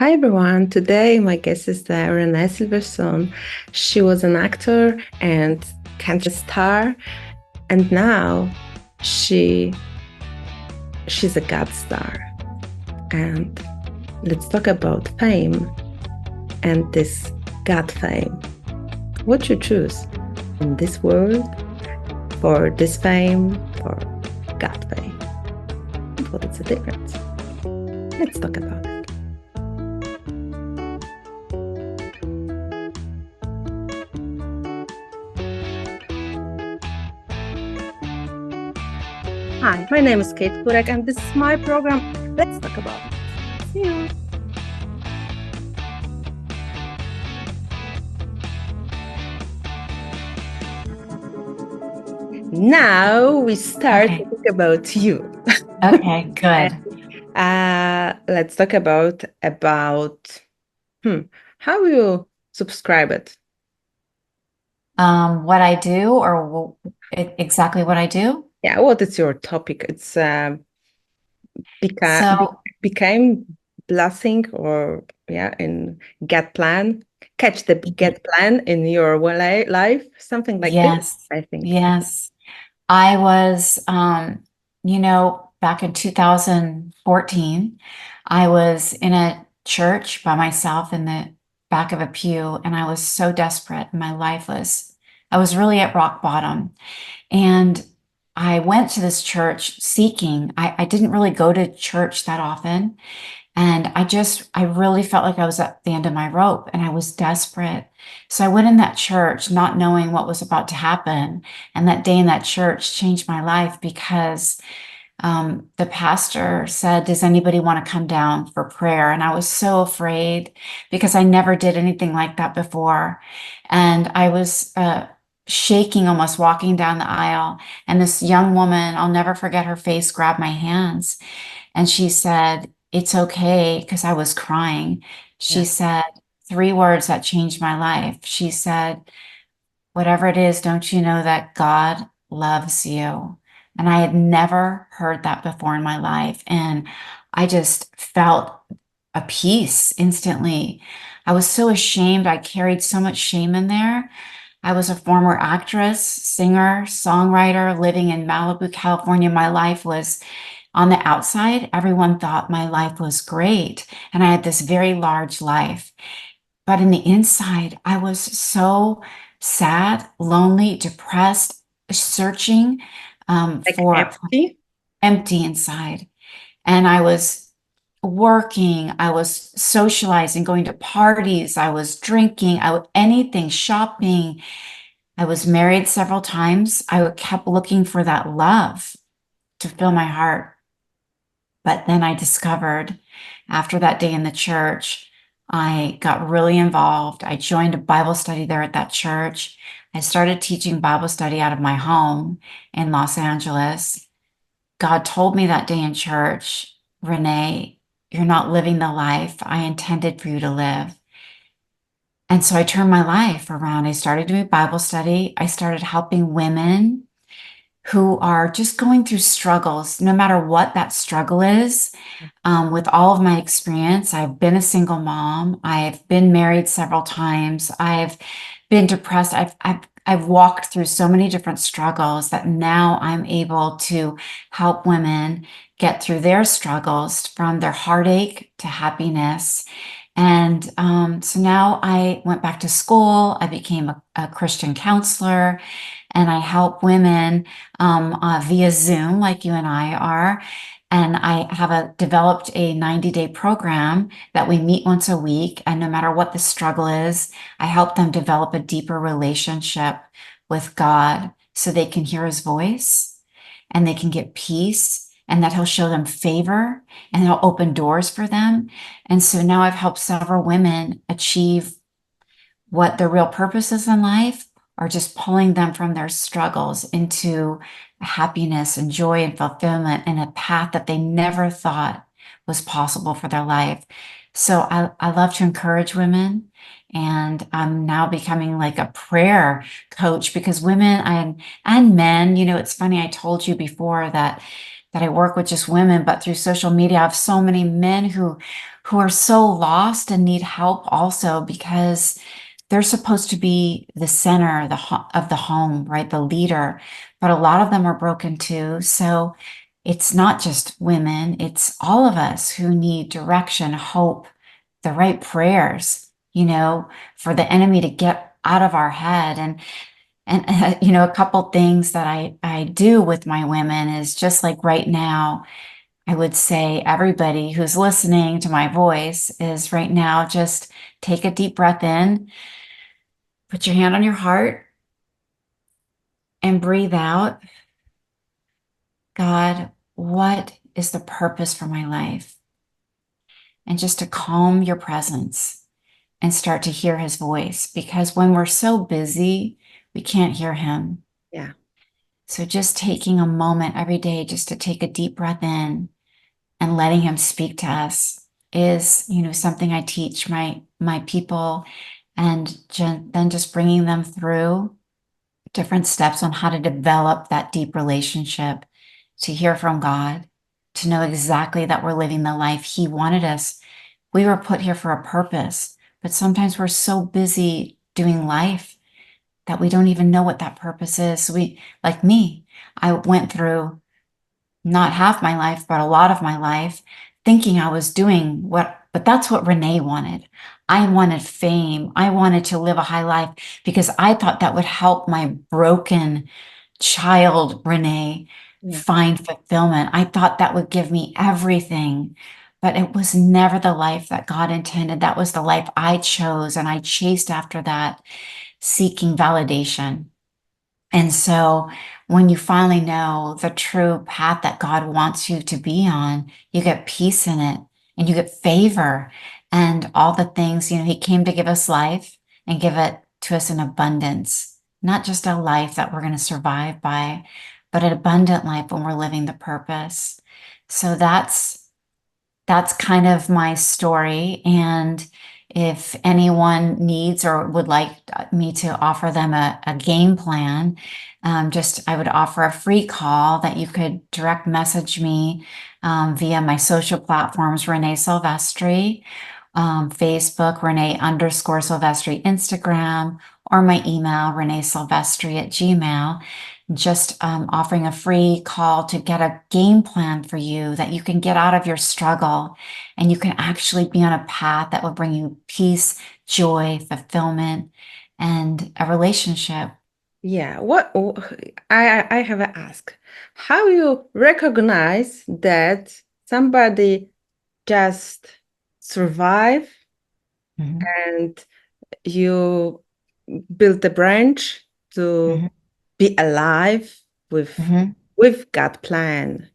Hi everyone. Today my guest is Renee Silvesrti. She was an actor and country star, and now she's a God star. And let's talk about fame and this God fame. What you choose in this world for this fame, for God fame? What is the difference? Let's talk about it. Hi, my name is Kate Kurek, and this is my program. Let's talk about it. See you. Now we start to talk about you. Okay, good. Let's talk about how you subscribe it. What I do or exactly what I do? Yeah, what is your topic? It's became blessing or in get plan, catch the get plan in your life, something like this, Yes, I think. yes. I was, back in 2014, I was in a church by myself in the back of a pew, and I was so desperate. I was really at rock bottom. And I went to this church seeking. I didn't really go to church that often. And I really felt like I was at the end of my rope and I was desperate. So I went in that church not knowing what was about to happen. And that day in that church changed my life because the pastor said, "Does anybody want to come down for prayer?" And I was so afraid because I never did anything like that before. And I was shaking, almost walking down the aisle. And this young woman, I'll never forget her face, grabbed my hands and she said, "It's okay," because I was crying. She Yeah. said three words that changed my life. She said, "Whatever it is, don't you know that God loves you?" And I had never heard that before in my life. And I just felt a peace instantly. I was so ashamed. I carried so much shame in there. I was a former actress, singer, songwriter living in Malibu, California. My life was on the outside, everyone thought my life was great. And I had this very large life. But in the inside, I was so sad, lonely, depressed, searching Like for empty. empty inside. And I was working, I was socializing, going to parties, I was drinking, anything, shopping. I was married several times. I kept looking for that love to fill my heart. But then I discovered after that day in the church, I got really involved. I joined a Bible study there at that church. I started teaching Bible study out of my home in Los Angeles. God told me that day in church, "Renee, you're not living the life I intended for you to live." And so I turned my life around. I started doing Bible study. I started helping women who are just going through struggles, no matter what that struggle is. With all of my experience, I've been a single mom. I've been married several times. I've been depressed. I've walked through so many different struggles that now I'm able to help women get through their struggles from their heartache to happiness. And so now I went back to school. I became a Christian counselor, and I help women via Zoom, like you and I are. And I have developed a 90-day program that we meet once a week. And no matter what the struggle is, I help them develop a deeper relationship with God so they can hear his voice and they can get peace and that he'll show them favor and he'll open doors for them. And so now I've helped several women achieve what their real purpose is in life, or just pulling them from their struggles into happiness and joy and fulfillment and a path that they never thought was possible for their life. So I love to encourage women. And I'm now becoming like a prayer coach because women and men, it's funny, I told you before that that I work with just women, but through social media, I have so many men who are so lost and need help also because they're supposed to be the center of the home, right? The leader, but a lot of them are broken too. So it's not just women, it's all of us who need direction, hope, the right prayers, for the enemy to get out of our head. And a couple things that I do with my women is just like right now, I would say everybody who's listening to my voice is right now, just take a deep breath in, put your hand on your heart and breathe out. God, what is the purpose for my life? And just to calm your presence and start to hear his voice, because when we're so busy, we can't hear him. Yeah. So just taking a moment every day just to take a deep breath in and letting him speak to us is, something I teach my people, and then just bringing them through different steps on how to develop that deep relationship, to hear from God, to know exactly that we're living the life he wanted us. We were put here for a purpose, but sometimes we're so busy doing life that we don't even know what that purpose is. So like me, I went through not half my life, but a lot of my life thinking I was doing but that's what Renee wanted. I wanted fame. I wanted to live a high life because I thought that would help my broken child, Renee, Yeah. find fulfillment. I thought that would give me everything, but it was never the life that God intended. That was the life I chose, and I chased after that, seeking validation. And so when you finally know the true path that God wants you to be on, you get peace in it and you get favor and all the things, he came to give us life and give it to us in abundance, not just a life that we're going to survive by, but an abundant life when we're living the purpose. So that's kind of my story. And if anyone needs or would like me to offer them a game plan, I would offer a free call that you could direct message me via my social platforms, Renee Silvestri, Facebook, Renee_Silvestri, Instagram, or my email, reneesilvestri@gmail. Just offering a free call to get a game plan for you that you can get out of your struggle and you can actually be on a path that will bring you peace, joy, fulfillment, and a relationship. Yeah. I have a ask. How you recognize that somebody just survive Mhm, and you build the branch to mhm, be alive with mhm, with God plan.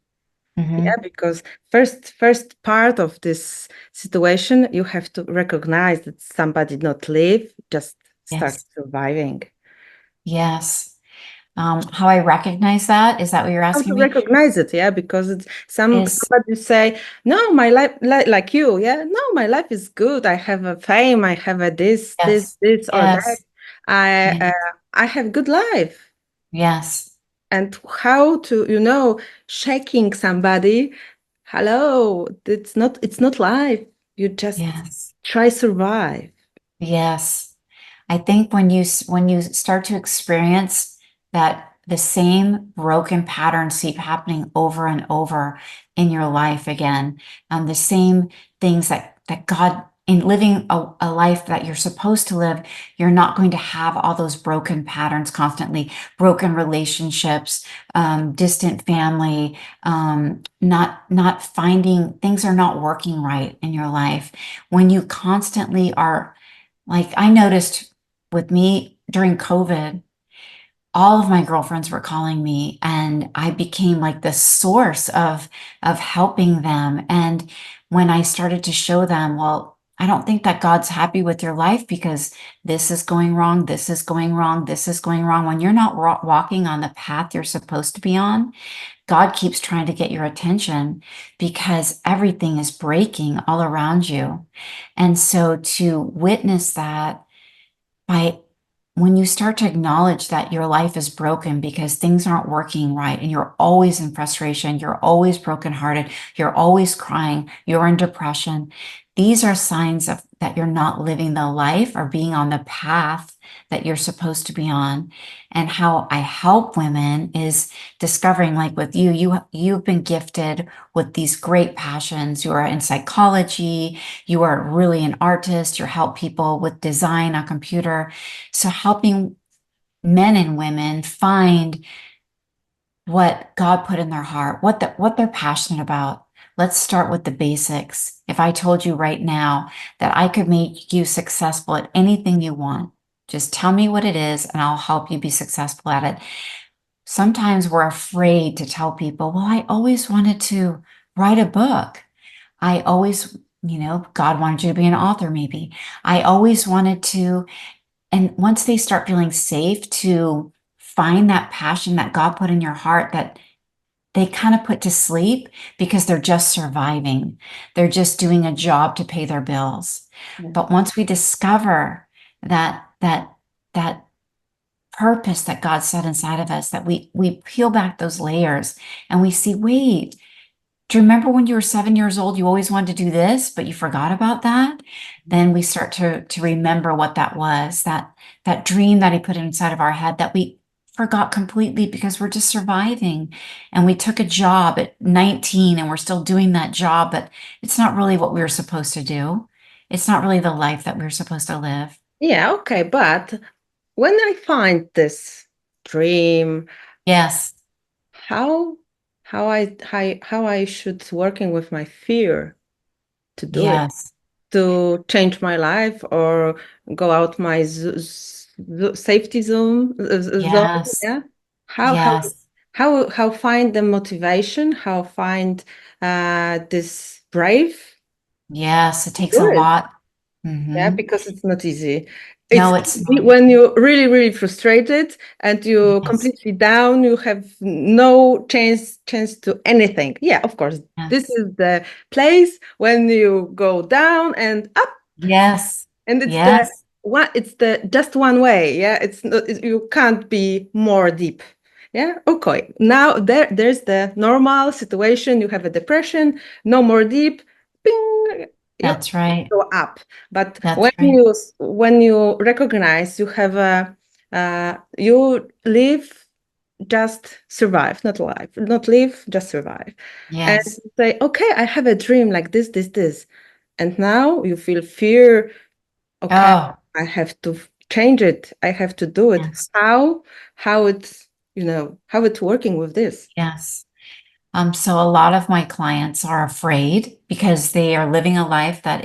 Yeah, mhm. because first part of this situation, you have to recognize that somebody not live, just start Yes, surviving. yes. How I recognize that, is that what you're How asking to me? recognize it, yeah, because it's Is somebody say, no, my life like you, yeah, no, my life is good. I have a fame, I have a yes, this or that. yes, I yes, I have good life. yes, And how to, shaking somebody, hello, it's not life. You just yes, try survive. yes. I think when you start to experience that the same broken patterns keep happening over and over in your life again, the same things that God in living a life that you're supposed to live, you're not going to have all those broken patterns constantly, broken relationships, distant family, not finding things are not working right in your life. When you constantly are like I noticed with me during COVID, all of my girlfriends were calling me and I became like the source of helping them. And when I started to show them, well, I don't think that God's happy with your life because this is going wrong, this is going wrong, this is going wrong. When you're not walking on the path you're supposed to be on, God keeps trying to get your attention because everything is breaking all around you. And so to witness that by when you start to acknowledge that your life is broken because things aren't working right and you're always in frustration, you're always brokenhearted, you're always crying, you're in depression, these are signs of that you're not living the life or being on the path that you're supposed to be on. And how I help women is discovering, like with you've been gifted with these great passions. You are in psychology, you are really an artist, you help people with design on computer. So helping men and women find what God put in their heart, what they're passionate about. Let's start with the basics. If I told you right now that I could make you successful at anything you want, just tell me what it is and I'll help you be successful at it. Sometimes we're afraid to tell people, well, I always wanted to write a book. I always, God wanted you to be an author, maybe. I always wanted to. And once they start feeling safe to find that passion that God put in your heart that they kind of put to sleep because they're just surviving. They're just doing a job to pay their bills. Yeah. But once we discover that purpose that God set inside of us, that we peel back those layers and we see, wait, do you remember when you were 7 years old, you always wanted to do this, but you forgot about that? Then we start to remember what that was, that dream that he put inside of our head that we forgot completely because we're just surviving. And we took a job at 19 and we're still doing that job, but it's not really what we were supposed to do. It's not really the life that we were supposed to live. Yeah, okay. But when I find this dream, Yes. how how I should working with my fear to do it, Yes. to change my life or go out my safety zone. Yes. Yeah. How how Yes. how find the motivation? How find this brave Yes. It to takes a do it? lot. Yeah, Hmm. because it's not easy. It's No, it's easy not. when you're really, really frustrated and you're Yes. completely down, you have no chance to anything. Yeah, of course. This Yes. is the place when you go down and up, Yes. and it's the Yes. one, it's the just one way. Yeah, it's not, you can't be more deep. Yeah, okay. Now there's the normal situation. You have a depression, no more deep. Bing, you That's right. go up. But That's right. when you recognize you have a you live, just survive, not live, not live, just survive, and Yes. say, okay, I have a dream like this, and now you feel fear. Okay, Oh, I have to change it. I have to do it. yes. How it's how it's working with this. Yes. So a lot of my clients are afraid because they are living a life that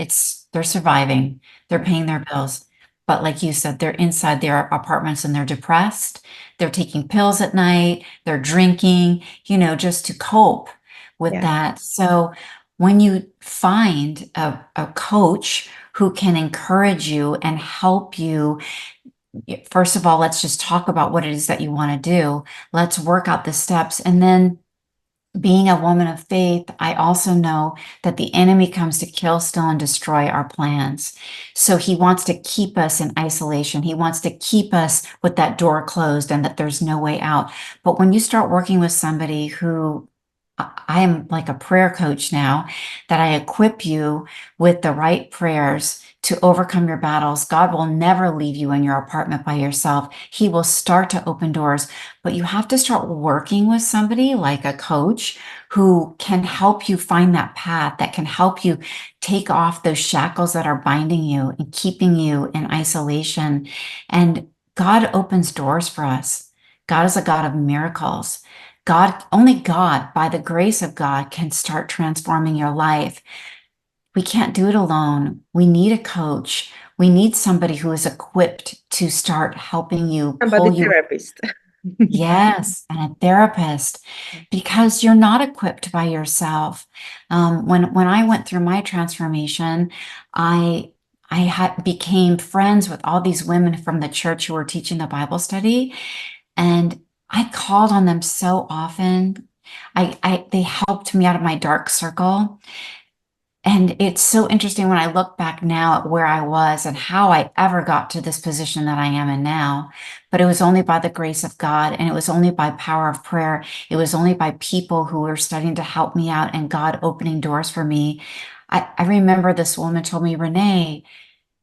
they're surviving, they're Yeah. paying their bills. But like you said, they're inside their apartments and they're depressed. They're taking pills at night, they're drinking, just to cope with Yeah. that. So when you find a coach who can encourage you and help you, first of all, let's just talk about what it is that you want to do. Let's work out the steps. And then being a woman of faith, I also know that the enemy comes to kill, steal, and destroy our plans. So he wants to keep us in isolation. He wants to keep us with that door closed and that there's no way out. But when you start working with somebody who I am like a prayer coach now, that I equip you with the right prayers to overcome your battles. God will never leave you in your apartment by yourself. He will start to open doors, but you have to start working with somebody like a coach who can help you find that path, that can help you take off those shackles that are binding you and keeping you in isolation. And God opens doors for us. God is a God of miracles. Only God, by the grace of God, can start transforming your life. We can't do it alone. We need a coach. We need somebody who is equipped to start helping you Somebody pull you. therapist. Yes, and a therapist, because you're not equipped by yourself. When I went through my transformation, I became friends with all these women from the church who were teaching the Bible study, and I called on them so often. They helped me out of my dark circle. And it's so interesting when I look back now at where I was and how I ever got to this position that I am in now. But it was only by the grace of God, and it was only by power of prayer. It was only by people who were starting to help me out and God opening doors for me. I remember this woman told me, Renee,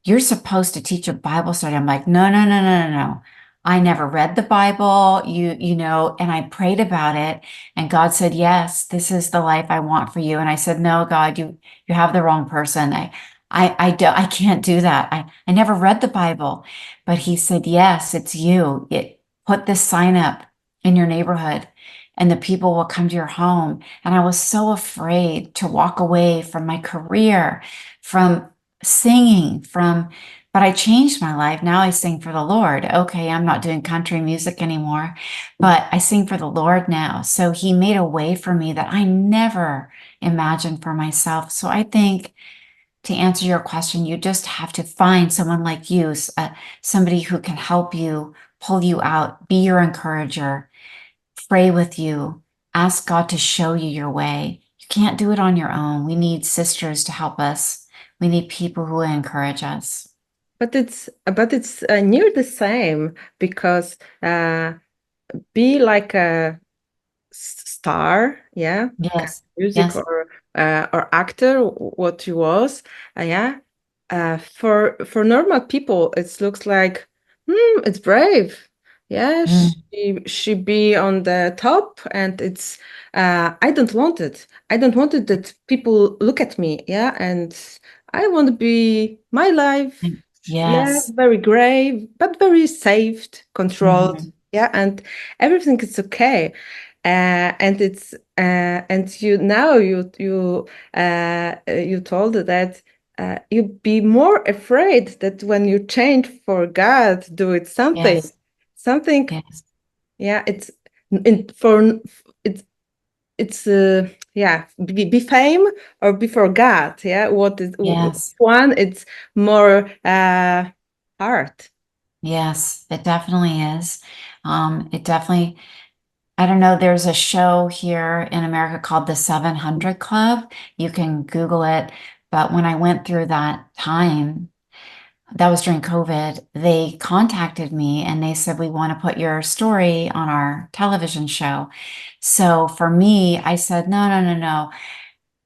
you're supposed to teach a Bible study. I'm like, no, no, no, no, no, no. I never read the Bible, and I prayed about it. And God said, yes, this is the life I want for you. And I said, no, God, you have the wrong person. I can't do that. I never read the Bible, but he said, yes, it's you. Put this sign up in your neighborhood and the people will come to your home. And I was so afraid to walk away from my career, from singing, but I changed my life. Now I sing for the Lord. Okay, I'm not doing country music anymore, but I sing for the Lord now. So he made a way for me that I never imagined for myself. So I think, to answer your question, you just have to find someone like you, somebody who can help you, pull you out, be your encourager, pray with you, ask God to show you your way. You can't do it on your own. We need sisters to help us. We need people who encourage us. But it's near the same, because be like a star, yeah, kind Yes, of music yes, or actor, what you was, yeah. For normal people, it looks like, it's brave. Yeah, mm, she be on the top, and it's I don't want it. I don't want it that people look at me, yeah, and I want to be my life, yeah, yes, very grave, but very safe, controlled, mhm, yeah, and everything is okay. And it's and you now you told that you be more afraid that when you change for God, do it yes, something, yes, yeah, it's yeah, be fame or before God, yeah, what is yes, one, it's more hard. yes, it definitely is. It definitely, I don't know, there's a show here in America called the 700 Club. You can Google it. But when I went through that time, that was during COVID, they contacted me and they said, we want to put your story on our television show. So for me, I said, no, no, no, no.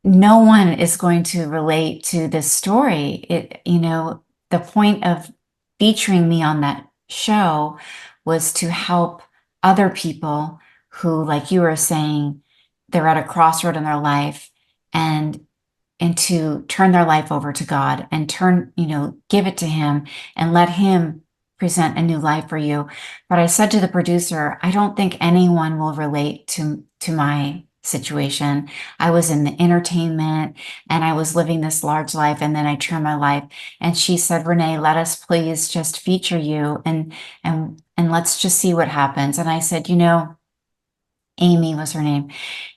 No one is going to relate to this story. The point of featuring me on that show was to help other people who, like you were saying, they're at a crossroad in their life, and to turn their life over to God and give it to Him and let Him present a new life for you. But I said to the producer, I don't think anyone will relate to my situation. I was in the entertainment and I was living this large life, and then I turned my life. And she said, Renee, let us please just feature you and let's just see what happens. And I said, Amy was her name.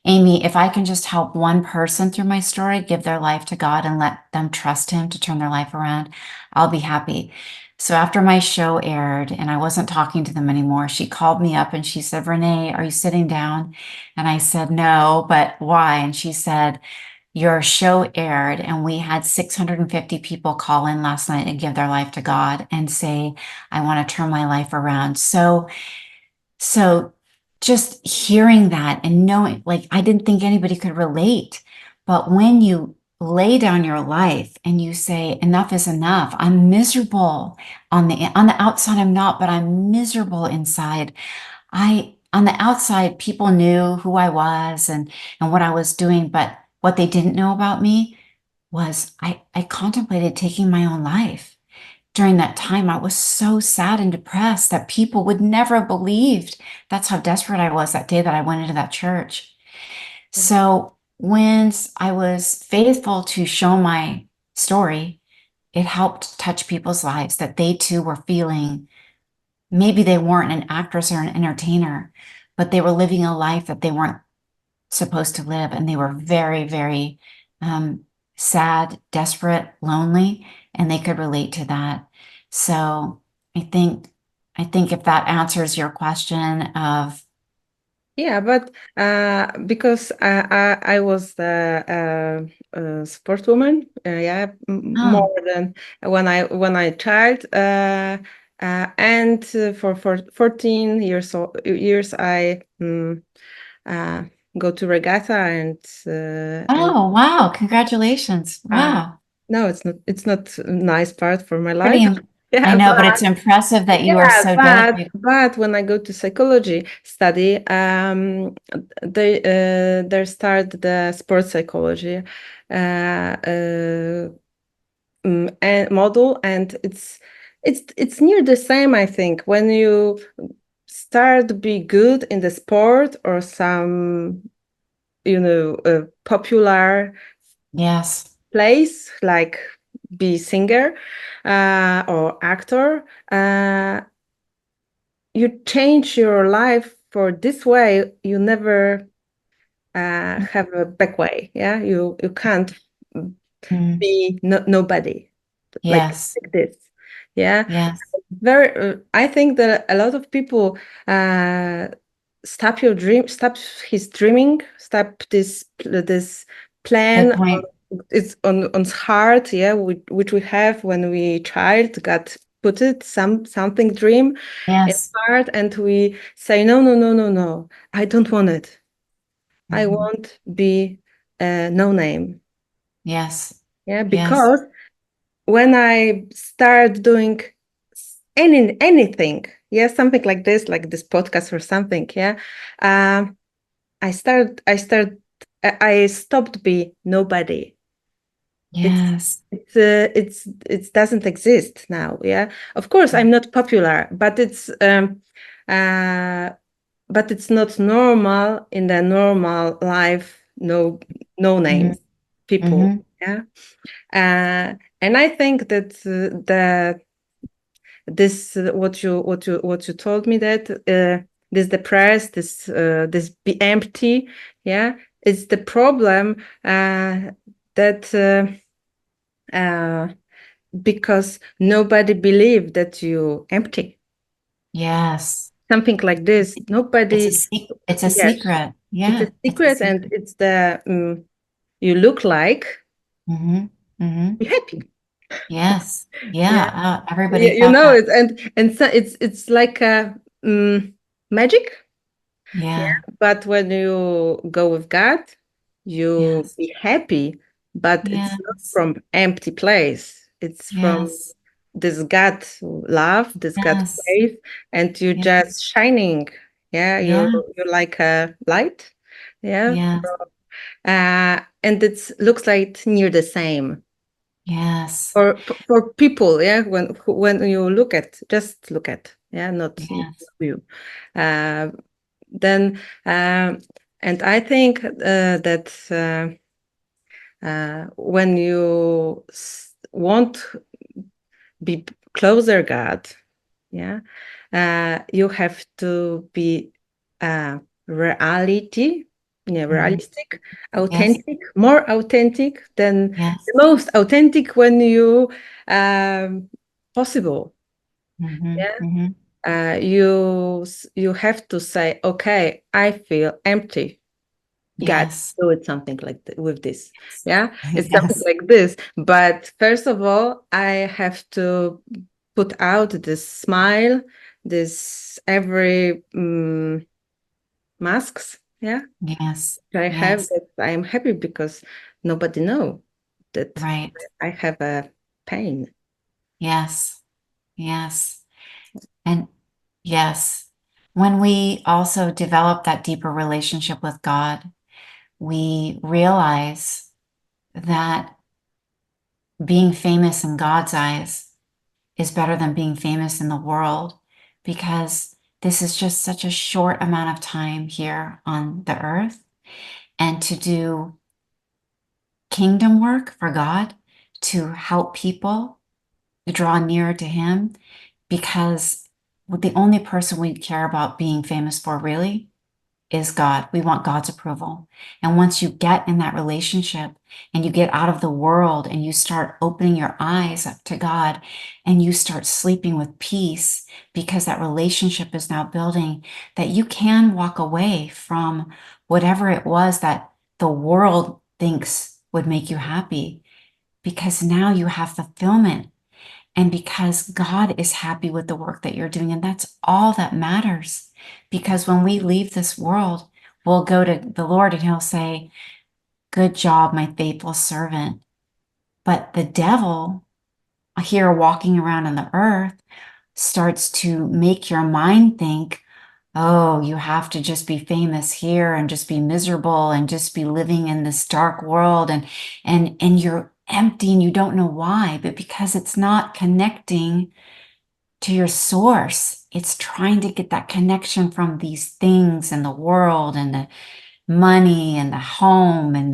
Amy, if I can just help one person through my story, give their life to God and let them trust Him to turn their life around, I'll be happy. So after my show aired and I wasn't talking to them anymore, she called me up and she said, Renee, are you sitting down? And I said, no, but why? And she said, your show aired and we had 650 people call in last night and give their life to God and say, I want to turn my life around. So just hearing that and knowing, like, I didn't think anybody could relate. But when you lay down your life and you say, enough is enough, I'm miserable on the outside, I'm not, but I'm miserable inside. On the outside, people knew who I was and what I was doing, but what they didn't know about me was I contemplated taking my own life. During that time, I was so sad and depressed that people would never have believed. That's how desperate I was that day that I went into that church. So when I was faithful to show my story, it helped touch people's lives that they too were feeling. Maybe they weren't an actress or an entertainer, but they were living a life that they weren't supposed to live. And they were very, very um, sad, desperate, lonely, and they could relate to that. So I think, I think if that answers your question of Yeah, but because I was the sportswoman, yeah, Oh, more than when I child, and for 14 years I uh, go to regatta and oh, wow. Congratulations. uh, Wow. no, it's not a nice part for my Pretty, life. I Yeah, know, but it's impressive that you are yeah, so but dedicated. when I go to psychology study, they start the sports psychology and model, and it's near the same. I think when you start to be good in the sport or some popular Yes. place like be singer or actor. You change your life for this way, you never have a back way. Yeah, you can't Mm. be nobody Yes. like this. Yeah, Yes. very. I think that a lot of people stop his dreaming, stop this Good plan. point. It's on heart. Yeah, which we have when we child got put it something dream in Yes. heart, and we say no, no, no, no, no. I don't want it. I Mhm. won't be no name. Yes. Yeah, Yes. because when I start doing anything, yeah, something like this podcast or something, yeah, um, I stopped be nobody. It's Yes. it doesn't exist now. Yeah, of course I'm not popular, uh, but it's not normal in the normal life. No Mhm. names, people. Mhm. Yeah, and I think that the this what you told me that this depressed, this be empty, yeah, it's the problem that because nobody believed that you empty Yes. something like this. Nobody, It's a yes, secret. it's a Yeah, it's a secret, and secret. it's the you look like Mm-hmm. Mm-hmm. be happy. Yes. Yeah, Yeah. Everybody you thought know that. it, and so it's like a magic. Yeah, Yeah. but when you go with God, you Yes. be happy, but it's not Yes. from empty place. It's from Yes. this God love, this God Yes. faith, and you Yeah. just shining. Yeah, Yeah. you're like a light. Yeah, Yes. and it looks like near the same Yes. for people. Yeah, when you just look at. Yeah, not Yes. you. Uh, then and I think that when you want be closer God, yeah, you have to be reality, yeah, Mm-hmm. realistic, Yes. authentic, more authentic than Yes. the most authentic when you possible. Mm-hmm. Yeah, Mm-hmm. you have to say, okay, I feel empty. God, Yes. do it something like with this. Yes. Yeah, it's something Yes. like this. But first of all, I have to put out this smile, this every masks. Yeah, Yes. I have Yes. that. I am happy because nobody know that Right. I have a pain. Yes. Yes. And yes, when we also develop that deeper relationship with God, we realize that being famous in God's eyes is better than being famous in the world because this is just such a short amount of time here on the earth. And to do kingdom work for God, to help people to draw nearer to Him, because the only person we care about being famous for really is God. We want God's approval. And once you get in that relationship and you get out of the world and you start opening your eyes up to God and you start sleeping with peace because that relationship is now building, that you can walk away from whatever it was that the world thinks would make you happy, because now you have fulfillment and because God is happy with the work that you're doing. And that's all that matters. Because when we leave this world, we'll go to the Lord and he'll say, "Good job, my faithful servant." But the devil here walking around on the earth starts to make your mind think, oh, you have to just be famous here and just be miserable and just be living in this dark world, and you're empty and you don't know why, but because it's not connecting to your source. It's trying to get that connection from these things and the world and the money and the home and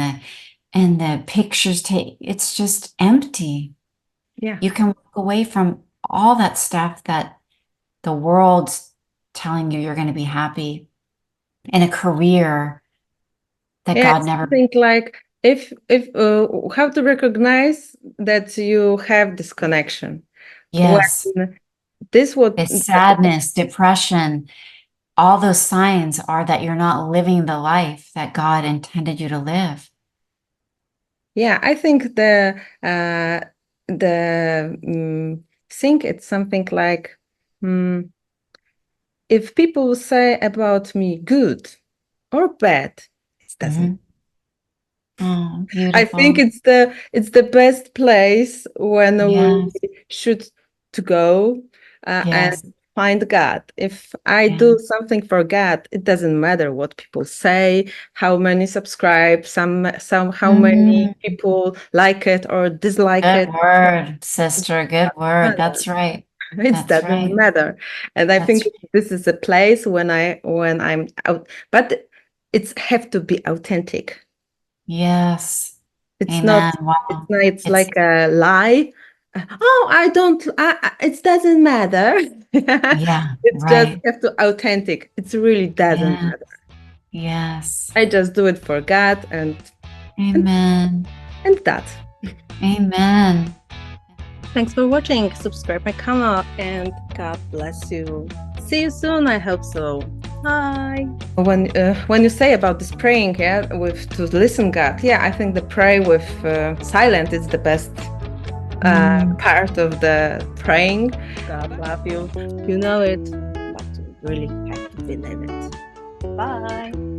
the pictures take. It's just empty. Yeah. You can walk away from all that stuff that the world's telling you're going to be happy in a career that Yeah, God it's never. something like if how to recognize that you have this connection. Yes. When this what It's sadness, depression. All those signs are that you're not living the life that God intended you to live. yeah, I think the thing it's something like if people say about me good or bad, it doesn't. Oh, I think beautiful. it's the best place when we Yes. should to go and Yes. find God. If I Yeah. do something for God, it doesn't matter what people say, how many subscribe, some how many Mhm. people like it or dislike Good it. word, sister. Good word. Matter. That's right. It That's doesn't right. matter. And I think That's this is a place when I'm out, but it's have to be authentic. yes. It's not, Amen. it's Wow. not, it's It's like a lie. Oh, I don't, it doesn't matter. yeah, It's just right. have to authentic. It really doesn't Yeah. matter. Yes. I just do it for God and, Amen. and that. Amen. Thanks for watching. Subscribe my channel and God bless you. See you soon. I hope so. Bye. When you say about this praying, yeah, with to listen God, yeah, I think the pray with silent is the best part of the praying. God love you. You know it, but you really have to believe it. Bye.